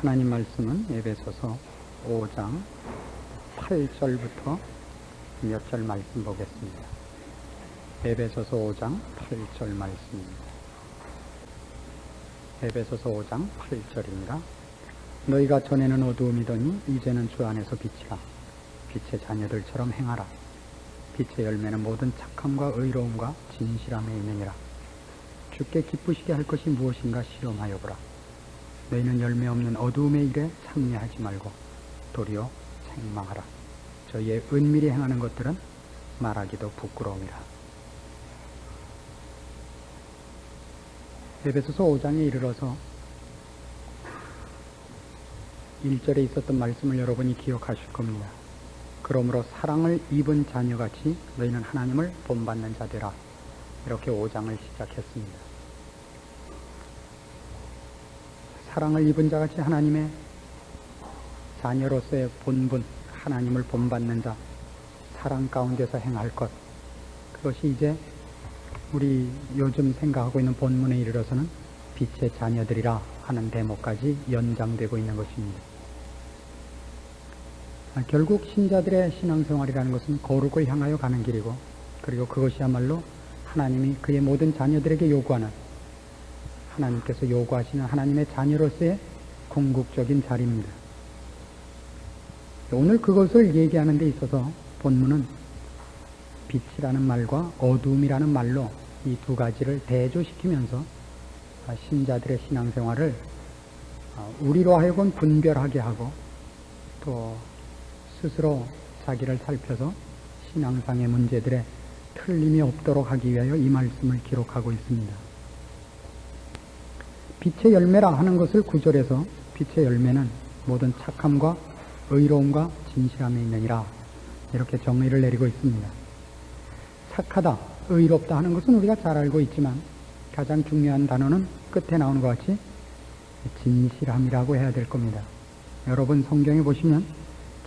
하나님 말씀은 에베소서 5장 8절부터 몇 절 말씀 보겠습니다. 에베소서 5장 8절 말씀입니다. 에베소서 5장 8절입니다. 너희가 전에는 어두움이더니 이제는 주 안에서 빛이라. 빛의 자녀들처럼 행하라. 빛의 열매는 모든 착함과 의로움과 진실함에 있느니라. 주께 기쁘시게 할 것이 무엇인가 시험하여 보라. 너희는 열매 없는 어두움의 일에 참여하지 말고 도리어 책망하라. 저희의 은밀히 행하는 것들은 말하기도 부끄러움이라. 에베소서 5장에 이르러서 1절에 있었던 말씀을 여러분이 기억하실 겁니다. 그러므로 사랑을 입은 자녀같이 너희는 하나님을 본받는 자 되라. 이렇게 5장을 시작했습니다. 사랑을 입은 자같이 하나님의 자녀로서의 본분, 하나님을 본받는 자, 사랑 가운데서 행할 것, 그것이 이제 우리 요즘 생각하고 있는 본문에 이르러서는 빛의 자녀들이라 하는 대목까지 연장되고 있는 것입니다. 결국 신자들의 신앙생활이라는 것은 거룩을 향하여 가는 길이고, 그리고 그것이야말로 하나님이 그의 모든 자녀들에게 요구하는, 하나님께서 요구하시는 하나님의 자녀로서의 궁극적인 자리입니다. 오늘 그것을 얘기하는 데 있어서 본문은 빛이라는 말과 어두움이라는 말로 이 두 가지를 대조시키면서 신자들의 신앙생활을 우리로 하여금 분별하게 하고, 또 스스로 자기를 살펴서 신앙상의 문제들에 틀림이 없도록 하기 위하여 이 말씀을 기록하고 있습니다. 빛의 열매라 하는 것을 9절에서 빛의 열매는 모든 착함과 의로움과 진실함에 있느니라, 이렇게 정의를 내리고 있습니다. 착하다, 의롭다 하는 것은 우리가 잘 알고 있지만 가장 중요한 단어는 끝에 나오는 것 같이 진실함이라고 해야 될 겁니다. 여러분 성경에 보시면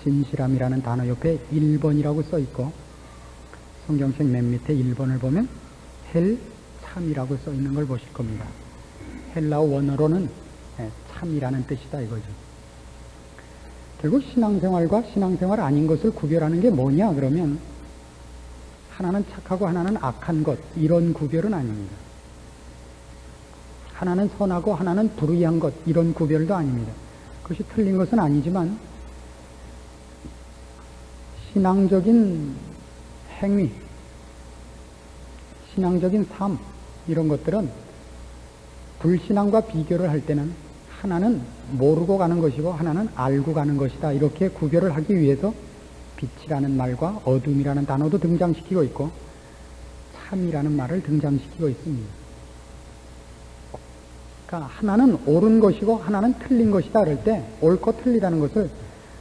진실함이라는 단어 옆에 1번이라고 써 있고, 성경책 맨 밑에 1번을 보면 헬 참이라고 써 있는 걸 보실 겁니다. 헬라어 원어로는 참이라는 뜻이다 이거죠. 결국 신앙생활과 신앙생활 아닌 것을 구별하는 게 뭐냐 그러면 하나는 착하고 하나는 악한 것, 이런 구별은 아닙니다. 하나는 선하고 하나는 불의한 것, 이런 구별도 아닙니다. 그것이 틀린 것은 아니지만 신앙적인 행위, 신앙적인 삶, 이런 것들은 불신앙과 비교를 할 때는 하나는 모르고 가는 것이고 하나는 알고 가는 것이다, 이렇게 구별을 하기 위해서 빛이라는 말과 어둠이라는 단어도 등장시키고 있고 참이라는 말을 등장시키고 있습니다. 그러니까 하나는 옳은 것이고 하나는 틀린 것이다 그럴 때 옳고 틀리다는 것을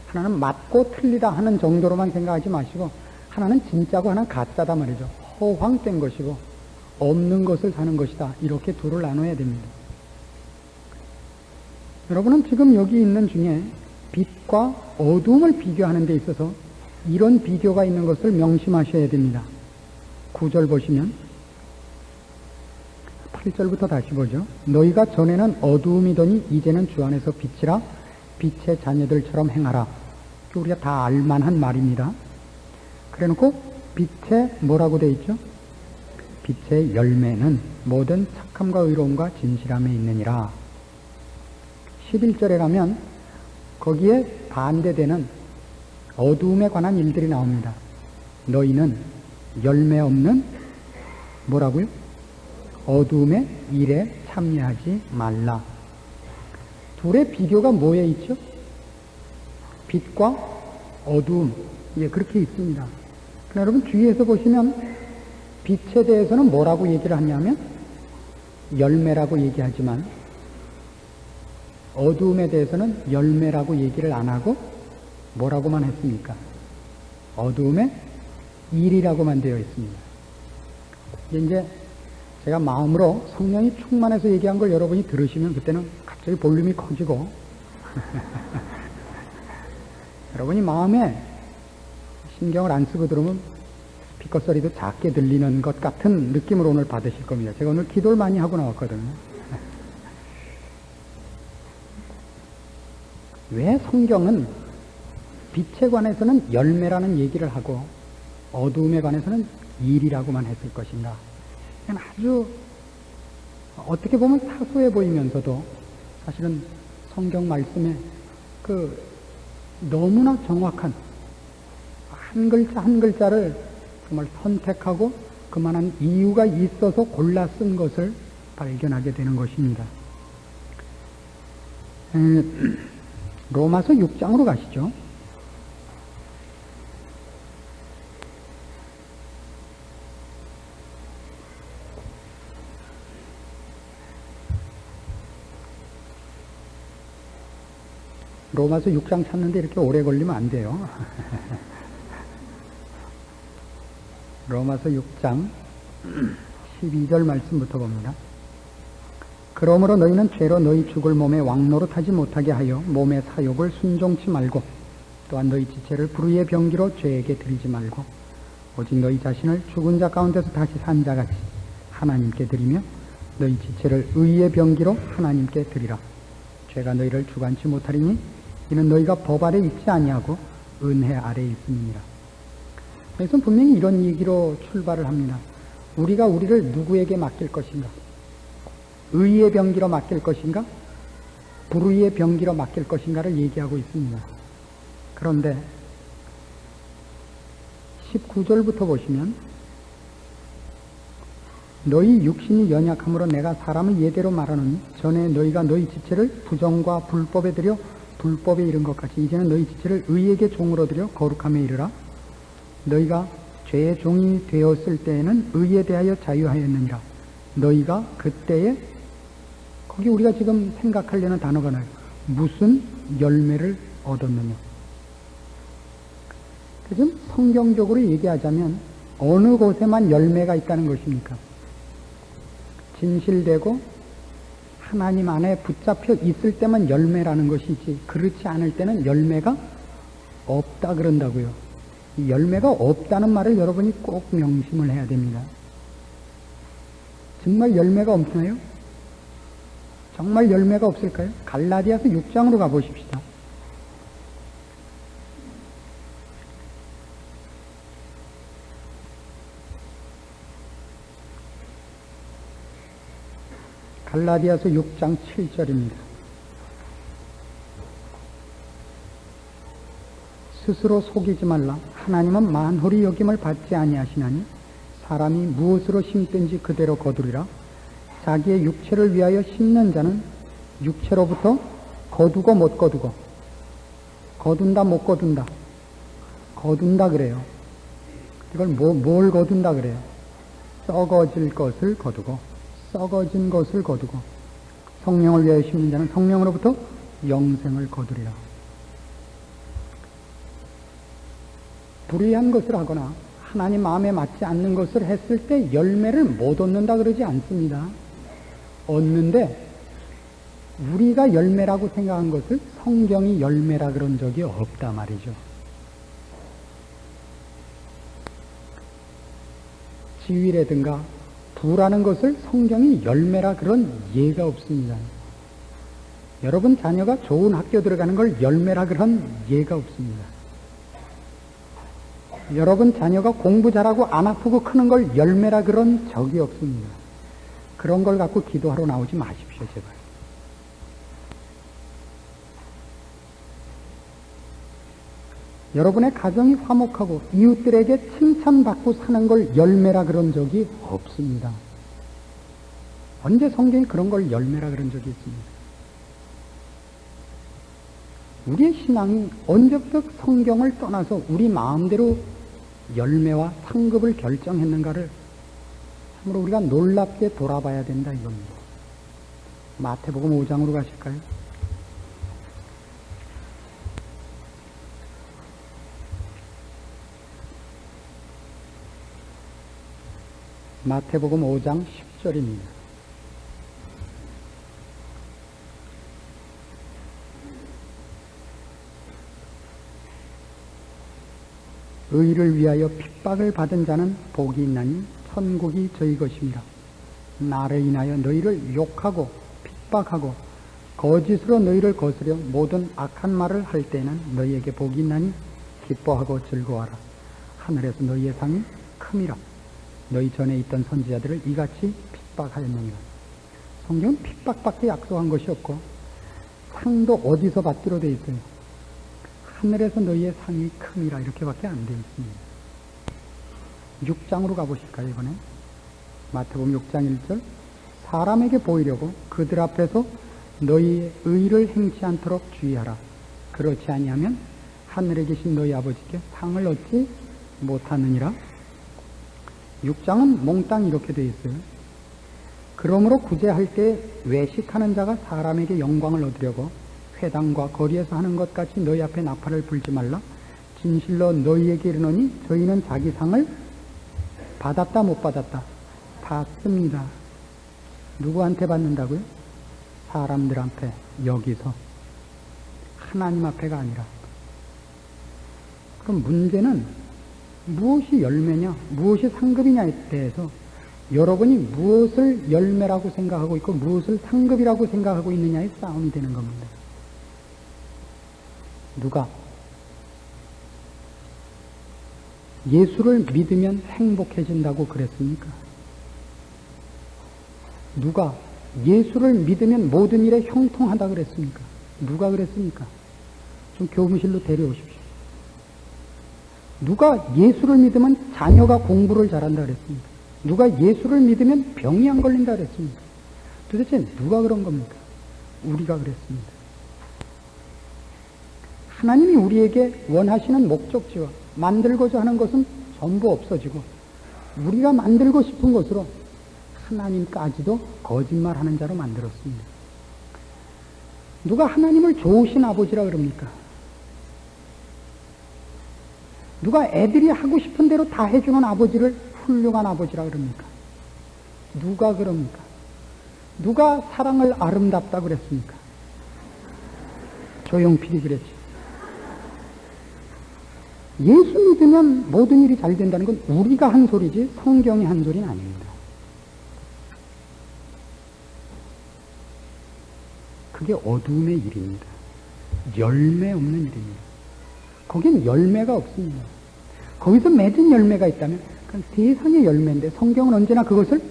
하나는 맞고 틀리다 하는 정도로만 생각하지 마시고 하나는 진짜고 하나는 가짜다 말이죠. 허황된 것이고 없는 것을 사는 것이다, 이렇게 둘을 나눠야 됩니다. 여러분은 지금 여기 있는 중에 빛과 어두움을 비교하는 데 있어서 이런 비교가 있는 것을 명심하셔야 됩니다. 9절 보시면 8절부터 다시 보죠. 너희가 전에는 어두움이더니 이제는 주 안에서 빛이라. 빛의 자녀들처럼 행하라. 우리가 다 알만한 말입니다. 그래놓고 빛에 뭐라고 되어 있죠? 빛의 열매는 모든 착함과 의로움과 진실함에 있느니라. 11절에 가면 거기에 반대되는 어두움에 관한 일들이 나옵니다. 너희는 열매 없는 뭐라고요? 어두움의 일에 참여하지 말라. 둘의 비교가 뭐에 있죠? 빛과 어두움, 예, 그렇게 있습니다. 여러분 주위에서 보시면 빛에 대해서는 뭐라고 얘기를 하냐면 열매라고 얘기하지만 어두움에 대해서는 열매라고 얘기를 안 하고 뭐라고만 했습니까? 어두움의 일이라고만 되어 있습니다. 이제 제가 마음으로 성령이 충만해서 얘기한 걸 여러분이 들으시면 그때는 갑자기 볼륨이 커지고 여러분이 마음에 신경을 안 쓰고 들으면 스피커 소리도 작게 들리는 것 같은 느낌을 오늘 받으실 겁니다. 제가 오늘 기도를 많이 하고 나왔거든요. 왜 성경은 빛에 관해서는 열매라는 얘기를 하고 어두움에 관해서는 일이라고만 했을 것인가? 아주 어떻게 보면 사소해 보이면서도 사실은 성경 말씀에 그 너무나 정확한 한 글자 한 글자를 정말 선택하고 그만한 이유가 있어서 골라 쓴 것을 발견하게 되는 것입니다. 로마서 6장으로 가시죠. 로마서 6장 찾는데 이렇게 오래 걸리면 안 돼요. 로마서 6장 12절 말씀부터 봅니다. 그러므로 너희는 죄로 너희 죽을 몸에 왕노릇하지 못하게 하여 몸의 사욕을 순종치 말고 또한 너희 지체를 불의의 병기로 죄에게 드리지 말고 오직 너희 자신을 죽은 자 가운데서 다시 산 자같이 하나님께 드리며 너희 지체를 의의 병기로 하나님께 드리라. 죄가 너희를 주관치 못하리니 이는 너희가 법 아래 있지 아니하고 은혜 아래 있음이니라. 그래서 분명히 이런 얘기로 출발을 합니다. 우리가 우리를 누구에게 맡길 것인가? 의의 병기로 맡길 것인가? 불의의 병기로 맡길 것인가를 얘기하고 있습니다. 그런데 19절부터 보시면 너희 육신이 연약함으로 내가 사람을 예대로 말하노니 전에 너희가 너희 지체를 부정과 불법에 들여 불법에 이른 것 같이 이제는 너희 지체를 의에게 종으로 들여 거룩함에 이르라. 너희가 죄의 종이 되었을 때에는 의에 대하여 자유하였느니라. 너희가 그때에 거기 우리가 지금 생각하려는 단어가 나요. 무슨 열매를 얻었느냐. 지금 성경적으로 얘기하자면 어느 곳에만 열매가 있다는 것입니까? 진실되고 하나님 안에 붙잡혀 있을 때만 열매라는 것이지 그렇지 않을 때는 열매가 없다 그런다고요. 이 열매가 없다는 말을 여러분이 꼭 명심을 해야 됩니다. 정말 열매가 없나요? 정말 열매가 없을까요? 갈라디아서 6장으로 가보십시다. 갈라디아서 6장 7절입니다. 스스로 속이지 말라. 하나님은 만홀히 여김을 받지 아니하시나니 사람이 무엇으로 심든지 그대로 거두리라. 자기의 육체를 위하여 심는 자는 육체로부터 거두고 못 거두고 거둔다 못 거둔다 거둔다 그래요. 이걸 뭘 거둔다 그래요? 썩어질 것을 거두고 썩어진 것을 거두고 성령을 위하여 심는 자는 성령으로부터 영생을 거두리라. 불의한 것을 하거나 하나님 마음에 맞지 않는 것을 했을 때 열매를 못 얻는다 그러지 않습니다. 얻는데 우리가 열매라고 생각한 것을 성경이 열매라 그런 적이 없다 말이죠. 지위라든가 부라는 것을 성경이 열매라 그런 예가 없습니다. 여러분 자녀가 좋은 학교 들어가는 걸 열매라 그런 예가 없습니다. 여러분 자녀가 공부 잘하고 안 아프고 크는 걸 열매라 그런 적이 없습니다. 그런 걸 갖고 기도하러 나오지 마십시오, 제발. 여러분의 가정이 화목하고 이웃들에게 칭찬받고 사는 걸 열매라 그런 적이 없습니다. 언제 성경이 그런 걸 열매라 그런 적이 있습니다. 우리의 신앙이 언제부터 성경을 떠나서 우리 마음대로 열매와 상급을 결정했는가를 참으로 우리가 놀랍게 돌아봐야 된다 이겁니다. 마태복음 5장으로 가실까요? 마태복음 5장 10절입니다. 의를 위하여 핍박을 받은 자는 복이 있나니 천국이 저희 것입니다. 나를 인하여 너희를 욕하고 핍박하고 거짓으로 너희를 거스려 모든 악한 말을 할 때는 너희에게 복이 있나니 기뻐하고 즐거워하라. 하늘에서 너희의 상이 큼이라. 너희 전에 있던 선지자들을 이같이 핍박하였느니라. 성경은 핍박밖에 약속한 것이 없고 상도 어디서 받기로 되어 있어요. 하늘에서 너희의 상이 큼이라 이렇게밖에 안 되어 있습니다. 6장으로 가보실까요? 이번에 마태복음 6장 1절 사람에게 보이려고 그들 앞에서 너희의 의를 행치 않도록 주의하라. 그렇지 아니하면 하늘에 계신 너희 아버지께 상을 얻지 못하느니라. 6장은 몽땅 이렇게 되어 있어요. 그러므로 구제할 때 외식하는 자가 사람에게 영광을 얻으려고 회당과 거리에서 하는 것 같이 너희 앞에 나팔을 불지 말라. 진실로 너희에게 이르노니 저희는 자기 상을 받았다 못 받았다? 받습니다. 누구한테 받는다고요? 사람들 앞에, 여기서. 하나님 앞에가 아니라. 그럼 문제는 무엇이 열매냐, 무엇이 상급이냐에 대해서 여러분이 무엇을 열매라고 생각하고 있고 무엇을 상급이라고 생각하고 있느냐의 싸움이 되는 겁니다. 누가 예수를 믿으면 행복해진다고 그랬습니까? 누가 예수를 믿으면 모든 일에 형통하다 그랬습니까? 누가 그랬습니까? 좀 교무실로 데려오십시오. 누가 예수를 믿으면 자녀가 공부를 잘한다 그랬습니까? 누가 예수를 믿으면 병이 안 걸린다 그랬습니까? 도대체 누가 그런 겁니까? 우리가 그랬습니다. 하나님이 우리에게 원하시는 목적지와 만들고자 하는 것은 전부 없어지고 우리가 만들고 싶은 것으로 하나님까지도 거짓말하는 자로 만들었습니다. 누가 하나님을 좋으신 아버지라 그럽니까? 누가 애들이 하고 싶은 대로 다 해주는 아버지를 훌륭한 아버지라 그럽니까? 누가 그럽니까? 누가 사랑을 아름답다 그랬습니까? 조용필이 그랬지. 예수 믿으면 모든 일이 잘 된다는 건 우리가 한 소리지 성경이 한 소리는 아닙니다. 그게 어둠의 일입니다. 열매 없는 일입니다. 거긴 열매가 없습니다. 거기서 맺은 열매가 있다면 그건 세상의 열매인데 성경은 언제나 그것을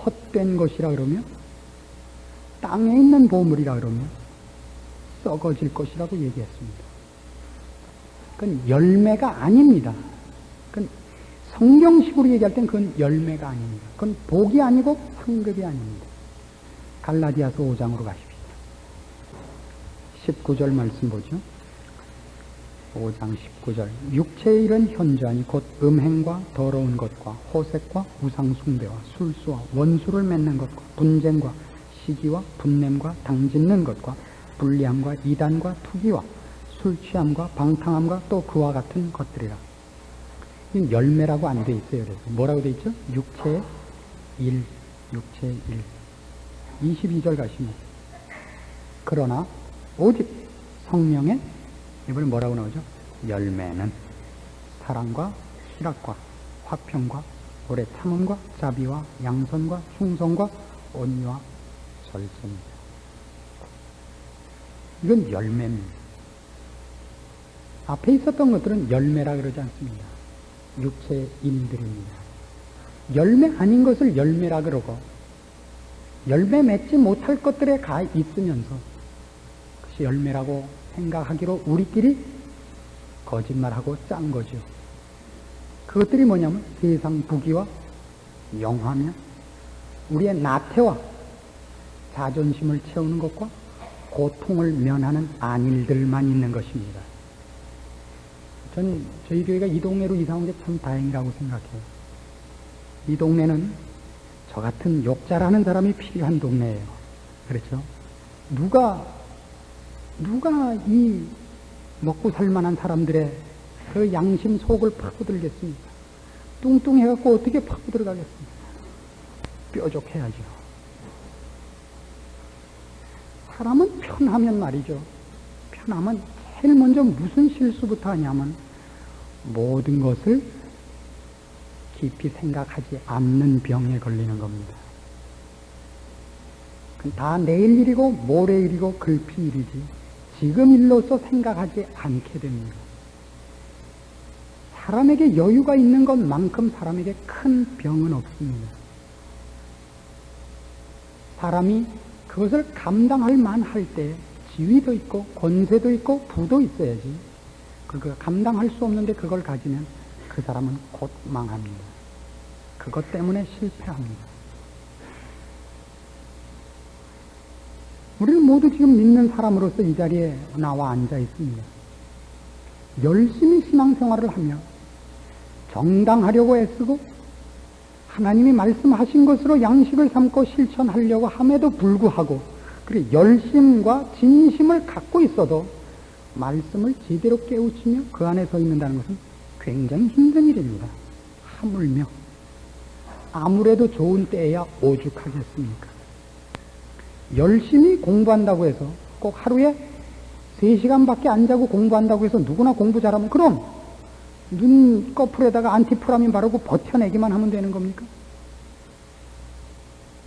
헛된 것이라 그러며 땅에 있는 보물이라 그러며 썩어질 것이라고 얘기했습니다. 그건 열매가 아닙니다. 그건 성경식으로 얘기할 땐 그건 열매가 아닙니다. 그건 복이 아니고 상급이 아닙니다. 갈라디아서 5장으로 가십시오. 19절 말씀 보죠. 5장 19절 육체의 일은 현저하니 곧 음행과 더러운 것과 호색과 우상 숭배와 술수와 원수를 맺는 것과 분쟁과 시기와 분냄과 당짓는 것과 불리함과 이단과 투기와 술취함과 방탕함과 또 그와 같은 것들이라. 이건 열매라고 안 돼 있어요. 그래서 뭐라고 돼 있죠? 육체의 일, 육체의 일. 22절 가시면 그러나 오직 성령의 이번에 뭐라고 나오죠? 열매는 사랑과 희락과 화평과 오래 참음과 자비와 양선과 충성과 온유와 절제입니다. 이건 열매입니다. 앞에 있었던 것들은 열매라 그러지 않습니다. 육체의 일들입니다. 열매 아닌 것을 열매라 그러고 열매 맺지 못할 것들에 가 있으면서 그것이 열매라고 생각하기로 우리끼리 거짓말하고 짠 거죠. 그것들이 뭐냐면 세상 부귀와 영화며 우리의 나태와 자존심을 채우는 것과 고통을 면하는 안일들만 있는 것입니다. 전 저희 교회가 이 동네로 이사 온 게 참 다행이라고 생각해요. 이 동네는 저 같은 욕 잘하는 사람이 필요한 동네예요. 그렇죠? 누가 이 먹고 살만한 사람들의 그 양심 속을 파고들겠습니까? 뚱뚱해갖고 어떻게 파고들어가겠습니까? 뾰족해야죠. 사람은 편하면 말이죠. 편하면 제일 먼저 무슨 실수부터 하냐면 모든 것을 깊이 생각하지 않는 병에 걸리는 겁니다. 다 내일 일이고 모레 일이고 글피 일이지 지금 일로서 생각하지 않게 됩니다. 사람에게 여유가 있는 것만큼 사람에게 큰 병은 없습니다. 사람이 그것을 감당할 만할 때 지위도 있고 권세도 있고 부도 있어야지. 그거 감당할 수 없는데 그걸 가지면 그 사람은 곧 망합니다. 그것 때문에 실패합니다. 우리는 모두 지금 믿는 사람으로서 이 자리에 나와 앉아 있습니다. 열심히 신앙생활을 하며 정당하려고 애쓰고 하나님이 말씀하신 것으로 양식을 삼고 실천하려고 함에도 불구하고 그래 열심과 진심을 갖고 있어도 말씀을 제대로 깨우치며 그 안에 서 있는다는 것은 굉장히 힘든 일입니다. 하물며 아무래도 좋은 때에야 오죽하겠습니까? 열심히 공부한다고 해서 꼭 하루에 3시간밖에 안 자고 공부한다고 해서 누구나 공부 잘하면 그럼 눈꺼풀에다가 안티프라민 바르고 버텨내기만 하면 되는 겁니까?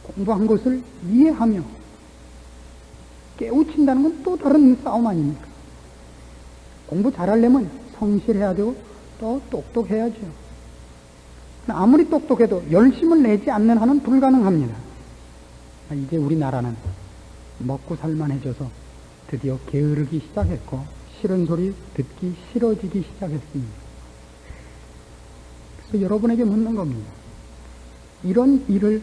공부한 것을 이해하며 깨우친다는 건 또 다른 싸움 아닙니까? 공부 잘하려면 성실해야 되고 또 똑똑해야죠. 아무리 똑똑해도 열심을 내지 않는 한은 불가능합니다. 이제 우리나라는 먹고 살만해져서 드디어 게으르기 시작했고 싫은 소리 듣기 싫어지기 시작했습니다. 그래서 여러분에게 묻는 겁니다. 이런 일을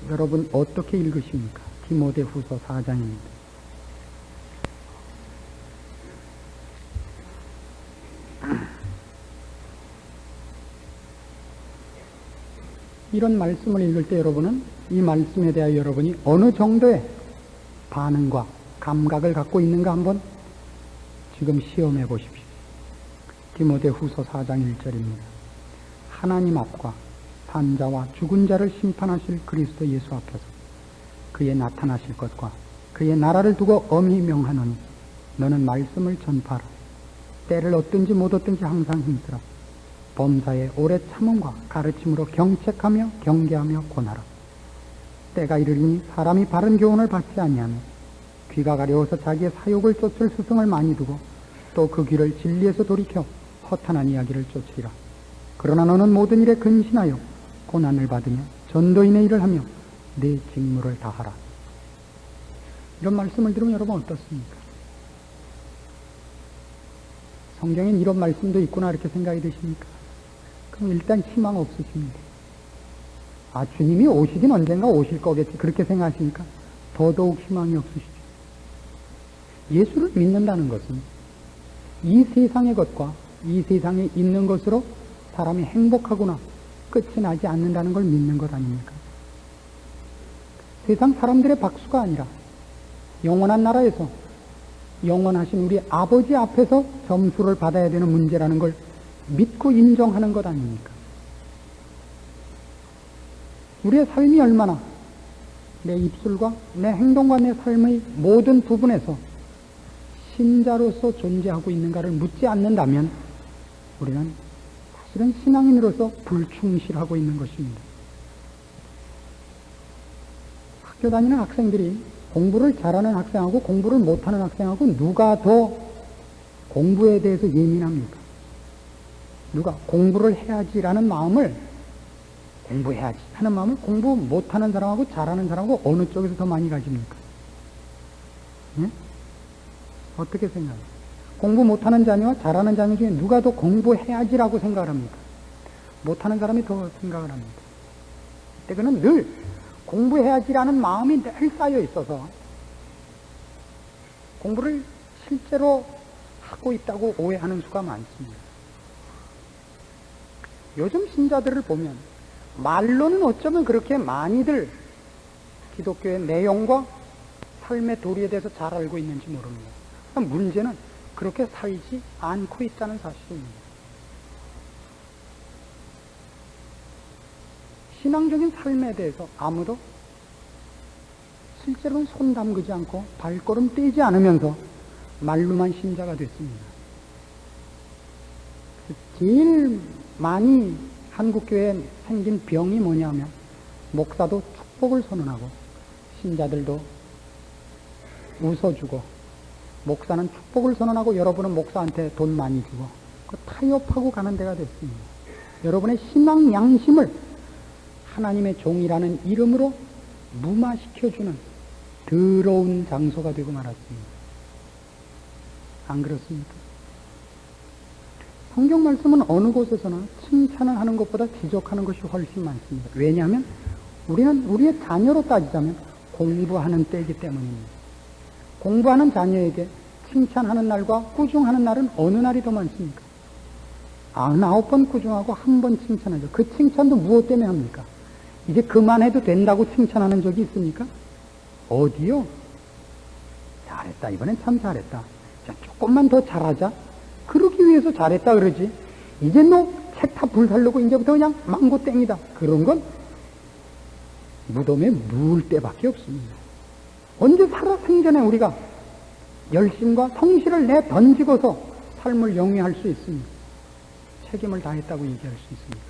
여러분 어떻게 읽으십니까? 디모데후서 4장입니다. 이런 말씀을 읽을 때 여러분은 이 말씀에 대하여 여러분이 어느 정도의 반응과 감각을 갖고 있는가 한번 지금 시험해 보십시오. 디모데후서 4장 1절입니다. 하나님 앞과 산자와 죽은 자를 심판하실 그리스도 예수 앞에서 그의 나타나실 것과 그의 나라를 두고 엄히 명하노니 너는 말씀을 전파하라. 때를 얻든지 못 얻든지 항상 힘쓰라. 범사에 오래 참음과 가르침으로 경책하며 경계하며 권하라. 때가 이르리니 사람이 바른 교훈을 받지 아니하며 귀가 가려워서 자기의 사욕을 쫓을 스승을 많이 두고 또 그 귀를 진리에서 돌이켜 허탄한 이야기를 쫓으리라. 그러나 너는 모든 일에 근신하여 고난을 받으며 전도인의 일을 하며 내 직무를 다하라. 이런 말씀을 들으면 여러분 어떻습니까? 성경엔 이런 말씀도 있구나 이렇게 생각이 드십니까? 그럼 일단 희망 없으십니다. 아, 주님이 오시긴 언젠가 오실 거겠지 그렇게 생각하시니까 더더욱 희망이 없으시죠. 예수를 믿는다는 것은 이 세상의 것과 이 세상에 있는 것으로 사람이 행복하구나 끝이 나지 않는다는 걸 믿는 것 아닙니까? 세상 사람들의 박수가 아니라 영원한 나라에서 영원하신 우리 아버지 앞에서 점수를 받아야 되는 문제라는 걸 믿고 인정하는 것 아닙니까? 우리의 삶이 얼마나 내 입술과 내 행동과 내 삶의 모든 부분에서 신자로서 존재하고 있는가를 묻지 않는다면 우리는 사실은 신앙인으로서 불충실하고 있는 것입니다. 학교 다니는 학생들이 공부를 잘하는 학생하고 공부를 못하는 학생하고 누가 더 공부에 대해서 예민합니까? 누가 공부를 해야지라는 마음을 공부해야지 하는 마음을 공부 못하는 사람하고 잘하는 사람하고 어느 쪽에서 더 많이 가집니까? 예? 어떻게 생각해요? 공부 못하는 자녀와 잘하는 자녀 중에 누가 더 공부해야지라고 생각을 합니까? 못하는 사람이 더 생각을 합니다. 그때 그는 늘 공부해야지라는 마음이 늘 쌓여 있어서 공부를 실제로 하고 있다고 오해하는 수가 많습니다. 요즘 신자들을 보면 말로는 어쩌면 그렇게 많이들 기독교의 내용과 삶의 도리에 대해서 잘 알고 있는지 모릅니다. 문제는 그렇게 살지 않고 있다는 사실입니다. 신앙적인 삶에 대해서 아무도 실제로는 손 담그지 않고 발걸음 떼지 않으면서 말로만 신자가 됐습니다. 제일 많이 한국교회에 생긴 병이 뭐냐면 목사도 축복을 선언하고 신자들도 웃어주고, 목사는 축복을 선언하고 여러분은 목사한테 돈 많이 주고, 그 타협하고 가는 데가 됐습니다. 여러분의 신앙 양심을 하나님의 종이라는 이름으로 무마시켜주는 더러운 장소가 되고 말았습니다. 안 그렇습니까? 성경 말씀은 어느 곳에서나 칭찬을 하는 것보다 지적하는 것이 훨씬 많습니다. 왜냐하면 우리는 우리의 자녀로 따지자면 공부하는 때이기 때문입니다. 공부하는 자녀에게 칭찬하는 날과 꾸중하는 날은 어느 날이 더 많습니까? 99번 꾸중하고 1번 칭찬하죠. 그 칭찬도 무엇 때문에 합니까? 이제 그만해도 된다고 칭찬하는 적이 있습니까? 어디요? 잘했다. 이번엔 참 잘했다. 자, 조금만 더 잘하자. 그러기 위해서 잘했다 그러지. 이제 너 책 다 불살르고 이제부터 그냥 망고 땡이다. 그런 건 무덤에 물 때밖에 없습니다. 언제 살아생전에 우리가 열심과 성실을 내 던지고서 삶을 영위할 수 있습니까? 책임을 다했다고 얘기할 수 있습니까?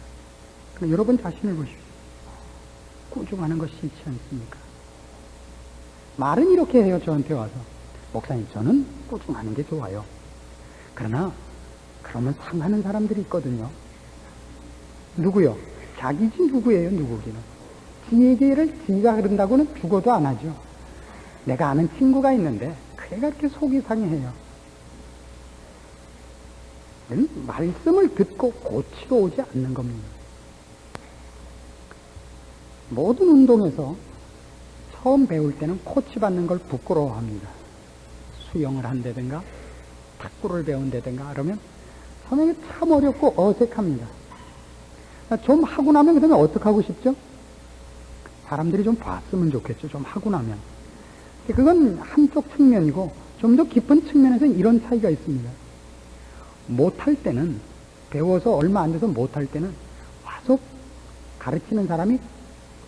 그럼 여러분 자신을 보십시오. 꾸중하는 것이 싫지 않습니까? 말은 이렇게 해요. 저한테 와서. 목사님, 저는 꾸중하는 게 좋아요. 그러나 그러면 상하는 사람들이 있거든요. 누구요? 자기지 누구예요? 누구기는. 지 얘기를 지가 그런다고는 죽어도 안 하죠. 내가 아는 친구가 있는데 그애가 이렇게 속이 상해해요. 말씀을 듣고 고치러 오지 않는 겁니다. 모든 운동에서 처음 배울 때는 코치 받는 걸 부끄러워합니다. 수영을 한다든가 탁구를 배운다든가 그러면 선생님이 참 어렵고 어색합니다. 좀 하고 나면 그 다음에 어떻게 하고 싶죠? 사람들이 좀 봤으면 좋겠죠. 좀 하고 나면. 그건 한쪽 측면이고 좀 더 깊은 측면에서는 이런 차이가 있습니다. 못할 때는, 배워서 얼마 안 돼서 못할 때는 와서 가르치는 사람이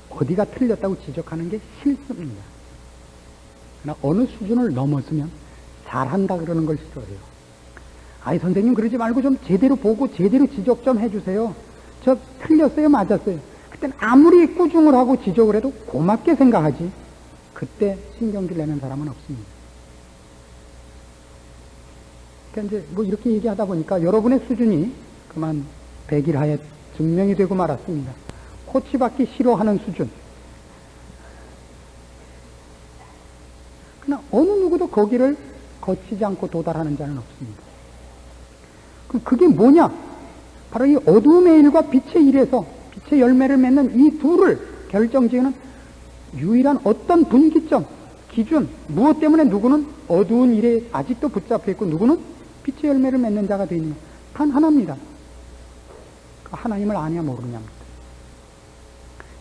어디가 틀렸다고 지적하는 게 싫습니다. 그러나 어느 수준을 넘었으면 잘한다 그러는 걸 싫어해요. 아이 선생님 그러지 말고 좀 제대로 보고 제대로 지적 좀 해주세요. 저 틀렸어요 맞았어요. 그때는 아무리 꾸중을 하고 지적을 해도 고맙게 생각하지 그때 신경질 내는 사람은 없습니다. 그러니까 이제 뭐 이렇게 얘기하다 보니까 여러분의 수준이 그만 백일하에 증명이 되고 말았습니다. 코치받기 싫어하는 수준. 그러나 어느 누구도 거기를 거치지 않고 도달하는 자는 없습니다. 그럼 그게 뭐냐? 바로 이 어두움의 일과 빛의 일에서 빛의 열매를 맺는 이 둘을 결정지어는 유일한 어떤 분기점, 기준, 무엇 때문에 누구는 어두운 일에 아직도 붙잡혀 있고 누구는 빛의 열매를 맺는 자가 되느냐. 단 하나입니다. 그 하나님을 아냐 모르냐입니다.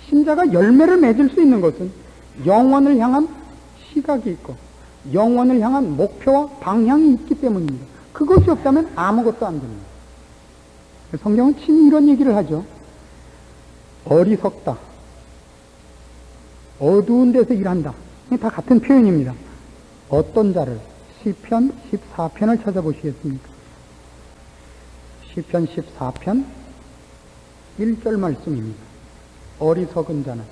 신자가 열매를 맺을 수 있는 것은 영원을 향한 시각이 있고 영원을 향한 목표와 방향이 있기 때문입니다. 그것이 없다면 아무것도 안 됩니다. 성경은 친히 이런 얘기를 하죠. 어리석다. 어두운 데서 일한다. 다 같은 표현입니다. 어떤 자를? 시편 14편을 찾아보시겠습니까? 시편 14편 1절 말씀입니다. 어리석은 자는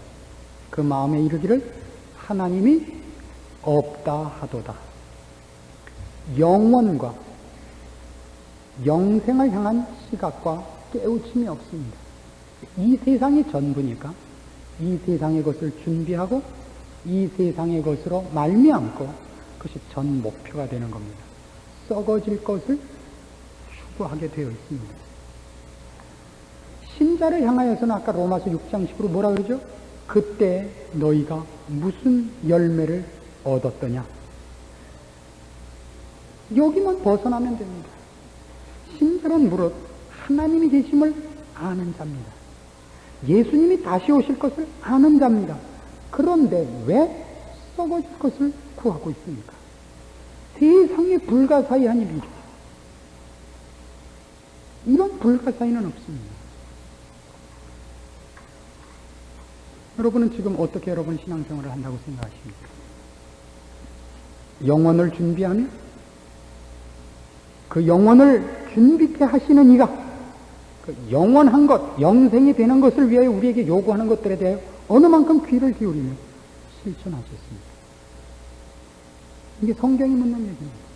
그 마음에 이르기를 하나님이 없다 하도다. 영원과 영생을 향한 시각과 깨우침이 없습니다. 이 세상이 전부니까 이 세상의 것을 준비하고 이 세상의 것으로 말미암고 그것이 전 목표가 되는 겁니다. 썩어질 것을 추구하게 되어 있습니다. 신자를 향하여서는 아까 로마서 6장 10으로 뭐라 그러죠? 그때 너희가 무슨 열매를 얻었더냐? 여기만 벗어나면 됩니다. 신자는 무릇 하나님이 계심을 아는 자입니다. 예수님이 다시 오실 것을 아는 자입니다. 그런데 왜 썩어질 것을 구하고 있습니까? 세상에 불가사의한 일이죠. 이런 불가사의는 없습니다. 여러분은 지금 어떻게 여러분 신앙생활을 한다고 생각하십니까? 영혼을 준비하며 그 영혼을 준비케 하시는 이가 그 영원한 것, 영생이 되는 것을 위하여 우리에게 요구하는 것들에 대하여 어느 만큼 귀를 기울이며 실천하셨습니다. 이게 성경이 묻는 얘기입니다.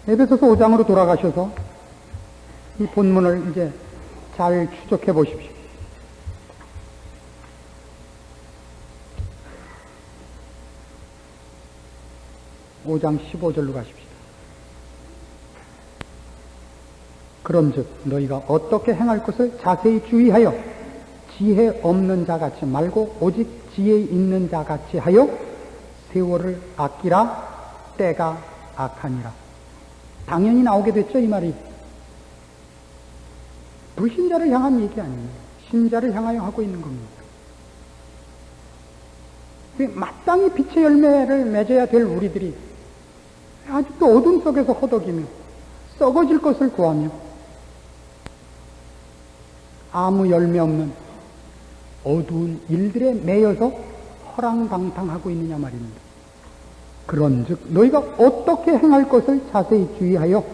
에베소서 5장으로 돌아가셔서 이 본문을 이제 잘 추적해 보십시오. (5장 15절로) 가십시다. 그런즉 너희가 어떻게 행할 것을 자세히 주의하여 지혜 없는 자같이 말고 오직 지혜 있는 자같이 하여 세월을 아끼라. 때가 악하니라. 당연히 나오게 됐죠, 이 말이. 불신자를 향한 얘기 아닙니다. 신자를 향하여 하고 있는 겁니다. 마땅히 빛의 열매를 맺어야 될 우리들이 아직도 어둠 속에서 허덕이며 썩어질 것을 구하며 아무 열매 없는 어두운 일들에 매여서 허랑방탕하고 있느냐 말입니다. 그런즉 너희가 어떻게 행할 것을 자세히 주의하여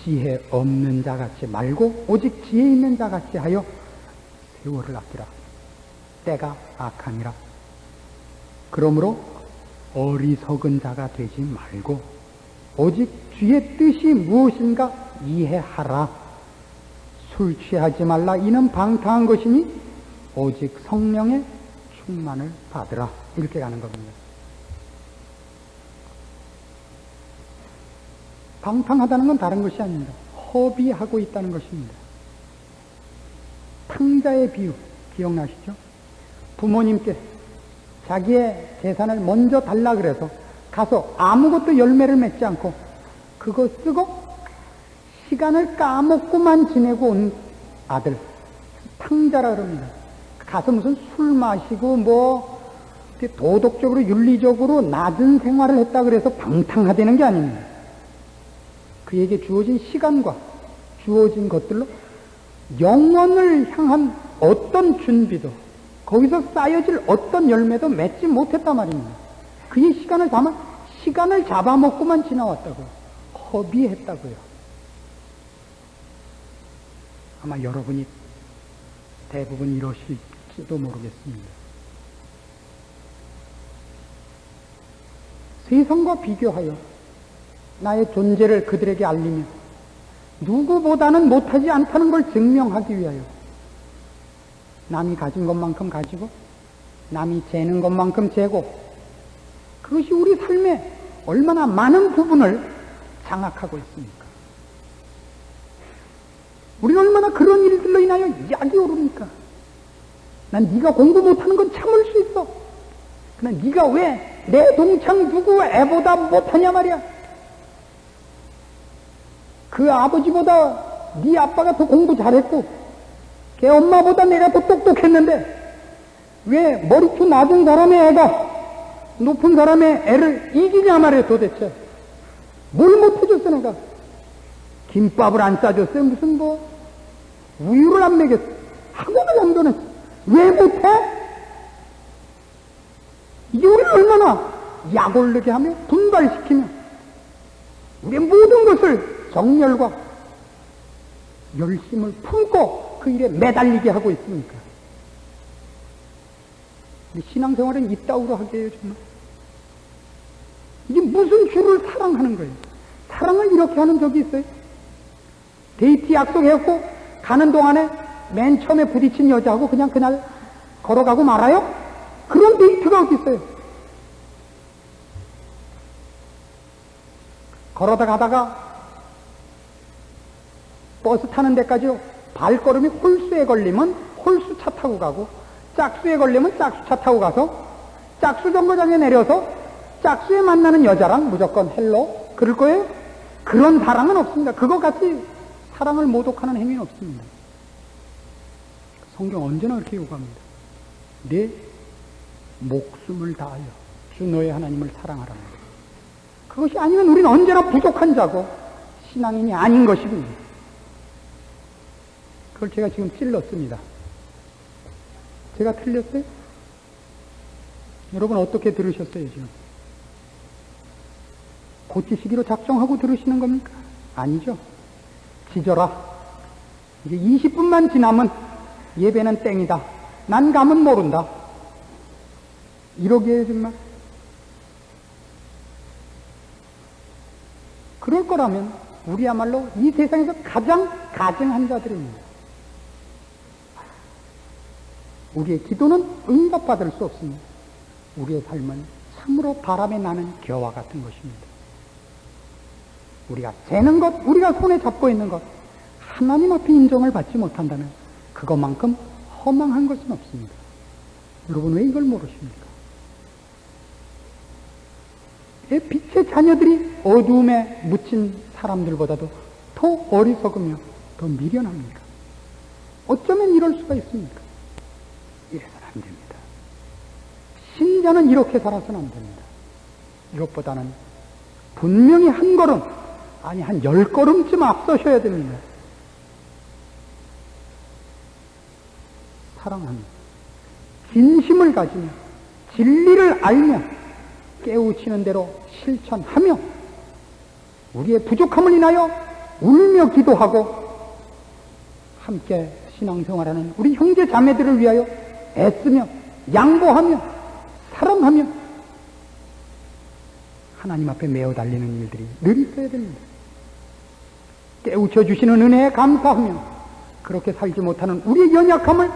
지혜 없는 자같이 말고 오직 지혜 있는 자같이 하여 세월을 아끼라. 때가 악하니라. 그러므로 어리석은 자가 되지 말고 오직 주의 뜻이 무엇인가 이해하라. 술 취하지 말라. 이는 방탕한 것이니 오직 성령의 충만을 받으라. 이렇게 가는 겁니다. 방탕하다는 건 다른 것이 아닙니다. 허비하고 있다는 것입니다. 탕자의 비유 기억나시죠? 부모님께 자기의 재산을 먼저 달라 그래서 가서 아무것도 열매를 맺지 않고 그거 쓰고 시간을 까먹고만 지내고 온 아들, 탕자라 그럽니다. 가서 무슨 술 마시고 도덕적으로 윤리적으로 낮은 생활을 했다 그래서 방탕하다는 게 아닙니다. 그에게 주어진 시간과 주어진 것들로 영원을 향한 어떤 준비도 거기서 쌓여질 어떤 열매도 맺지 못했단 말입니다. 그의 시간을 잡아먹고만 지나왔다고요. 허비했다고요. 아마 여러분이 대부분 이러실지도 모르겠습니다. 세상과 비교하여 나의 존재를 그들에게 알리며 누구보다는 못하지 않다는 걸 증명하기 위하여 남이 가진 것만큼 가지고 남이 재는 것만큼 재고 그것이 우리 삶의 얼마나 많은 부분을 장악하고 있습니까? 우리는 얼마나 그런 일들로 인하여 약이 오릅니까? 난 네가 공부 못하는 건 참을 수 있어. 그러나 네가 왜 내 동창 누구 애보다 못하냐 말이야. 그 아버지보다 네 아빠가 더 공부 잘했고 걔 엄마보다 내가 더 똑똑했는데 왜 머리투 낮은 사람의 애가 높은 사람의 애를 이기냐 말이야. 도대체 뭘 못해줬어. 내가 김밥을 안 싸줬어요. 무슨 우유를 안 먹였어. 학원을 안 보냈어. 왜 못해? 이게 우리를 얼마나 약올르게 하며 분발시키며 우리의 모든 것을 정열과 열심을 품고 그 일에 매달리게 하고 있습니까? 신앙생활은 이따위로 하게 해요. 정말 이게 무슨 주를 사랑하는 거예요? 사랑을 이렇게 하는 적이 있어요? 데이트 약속해갖고 가는 동안에 맨 처음에 부딪힌 여자하고 그냥 그날 걸어가고 말아요? 그런 데이트가 어디 있어요? 걸어다 가다가 버스 타는 데까지 발걸음이 홀수에 걸리면 홀수 차 타고 가고 짝수에 걸리면 짝수 차 타고 가서 짝수 정거장에 내려서 짝수에 만나는 여자랑 무조건 헬로 그럴 거예요? 그런 사랑은 없습니다. 그것같이 사랑을 모독하는 행위는 없습니다. 성경 언제나 그렇게 요구합니다. 내 목숨을 다하여 주 너의 하나님을 사랑하라. 그것이 아니면 우리는 언제나 부족한 자고 신앙인이 아닌 것입니다. 그걸 제가 지금 찔렀습니다. 제가 틀렸어요? 여러분 어떻게 들으셨어요 지금? 고치시기로 작정하고 들으시는 겁니까? 아니죠. 지져라. 이제 20분만 지나면 예배는 땡이다. 난 감은 모른다. 이러기에 정말 그럴 거라면 우리야말로 이 세상에서 가장 가증한 자들입니다. 우리의 기도는 응답받을 수 없습니다. 우리의 삶은 참으로 바람에 나는 겨와 같은 것입니다. 우리가 재는 것, 우리가 손에 잡고 있는 것, 하나님 앞에 인정을 받지 못한다면 그것만큼 허망한 것은 없습니다. 여러분 왜 이걸 모르십니까? 왜 빛의 자녀들이 어두움에 묻힌 사람들보다도 더 어리석으며 더 미련합니까? 어쩌면 이럴 수가 있습니까? 이래서는 안 됩니다. 신자는 이렇게 살아서는 안 됩니다. 이것보다는 분명히 한 걸음, 아니 한 10걸음쯤 앞서셔야 됩니다. 사랑하며 진심을 가지며 진리를 알며 깨우치는 대로 실천하며 우리의 부족함을 인하여 울며 기도하고 함께 신앙생활하는 우리 형제 자매들을 위하여 애쓰며 양보하며 사랑하며 하나님 앞에 메어 달리는 일들이 늘 있어야 됩니다. 깨우쳐 주시는 은혜에 감사하며 그렇게 살지 못하는 우리의 연약함을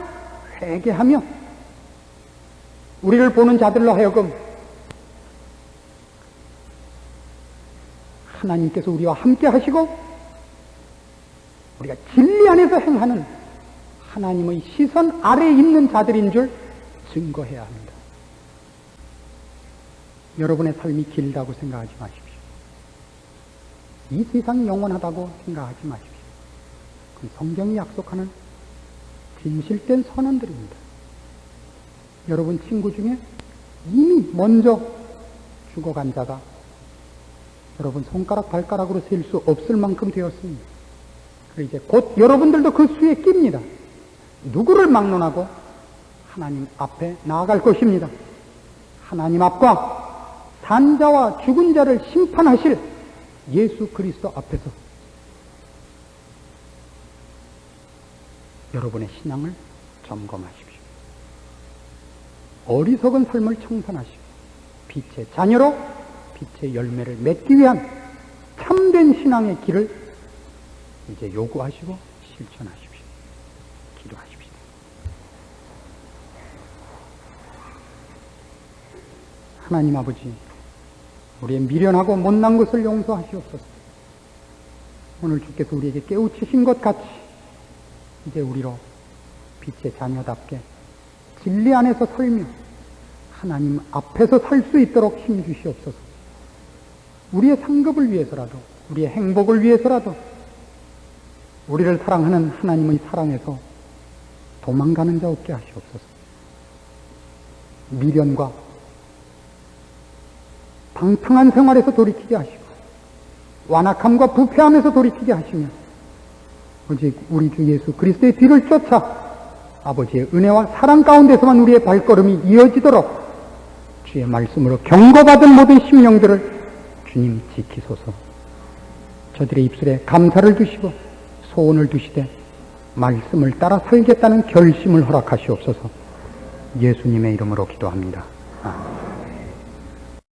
회개하며 우리를 보는 자들로 하여금 하나님께서 우리와 함께 하시고 우리가 진리 안에서 행하는 하나님의 시선 아래에 있는 자들인 줄 증거해야 합니다. 여러분의 삶이 길다고 생각하지 마십시오. 이 세상이 영원하다고 생각하지 마십시오. 그 성경이 약속하는 진실된 선언들입니다. 여러분 친구 중에 이미 먼저 죽어간 자가 여러분 손가락 발가락으로 셀 수 없을 만큼 되었습니다. 그리고 이제 곧 여러분들도 그 수에 낍니다. 누구를 막론하고 하나님 앞에 나아갈 것입니다. 하나님 앞과 산 자와 죽은 자를 심판하실 예수 그리스도 앞에서 여러분의 신앙을 점검하십시오. 어리석은 삶을 청산하시고 빛의 자녀로 빛의 열매를 맺기 위한 참된 신앙의 길을 이제 요구하시고 실천하십시오. 기도하십시오. 하나님 아버지, 우리의 미련하고 못난 것을 용서하시옵소서. 오늘 주께서 우리에게 깨우치신 것 같이 이제 우리로 빛의 자녀답게 진리 안에서 살며 하나님 앞에서 살 수 있도록 힘주시옵소서. 우리의 상급을 위해서라도, 우리의 행복을 위해서라도 우리를 사랑하는 하나님의 사랑에서 도망가는 자 없게 하시옵소서. 미련과 방탕한 생활에서 돌이키게 하시고 완악함과 부패함에서 돌이키게 하시며 오직 우리 주 예수 그리스도의 뒤를 쫓아 아버지의 은혜와 사랑 가운데서만 우리의 발걸음이 이어지도록 주의 말씀으로 경고받은 모든 심령들을 주님 지키소서. 저들의 입술에 감사를 주시고 소원을 두시되 말씀을 따라 살겠다는 결심을 허락하시옵소서. 예수님의 이름으로 기도합니다. 아멘.